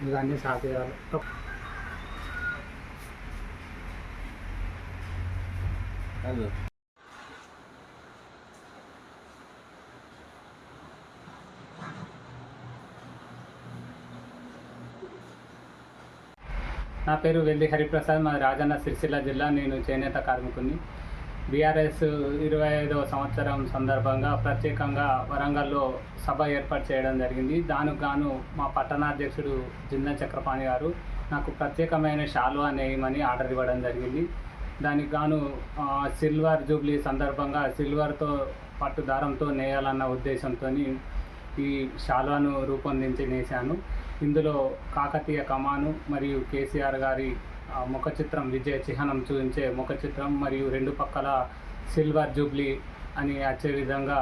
ఇవన్నీ సాధ్యాలు. నా పేరు వెల్లి హరిప్రసాద్, మా రాజన్న సిరిసిల్ల జిల్లా. నేను చేనేత కార్మికుని. బీఆర్ఎస్ 25వ సంవత్సరం సందర్భంగా ప్రత్యేకంగా వరంగల్లో సభ ఏర్పాటు చేయడం జరిగింది. దానికి గాను మా పట్టణాధ్యక్షుడు జిందా చక్రపాణి గారు నాకు ప్రత్యేకమైన శాలువా నేయమని ఆర్డర్ ఇవ్వడం జరిగింది. దానికి గాను సిల్వర్ జూబ్లీ సందర్భంగా సిల్వర్తో పట్టు దారంతో నేయాలన్న ఉద్దేశంతో ఈ శాలువాను రూపొందించి నేసాను. ఇందులో కాకతీయ కమాను మరియు కేసీఆర్ గారి ముఖ చిత్రం, విజయ చిహ్నం చూపించే ముఖ చిత్రం మరియు రెండు పక్కల సిల్వర్ జూబ్లీ అని వచ్చే విధంగా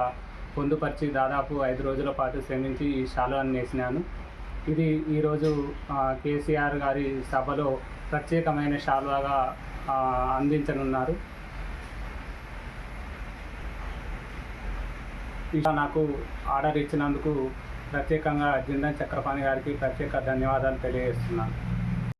పొందుపరిచి దాదాపు 5 రోజుల పాటు శ్రమించి ఈ శాలువాను నేసినాను. ఇది ఈరోజు కేసీఆర్ గారి సభలో ప్రత్యేకమైన శాలువాగా అందించనున్నారు. ఇలా నాకు ఆర్డర్ ఇచ్చినందుకు ప్రత్యేకంగా జిందా చక్రపాణి గారికి ప్రత్యేక ధన్యవాదాలు తెలియజేస్తున్నాను.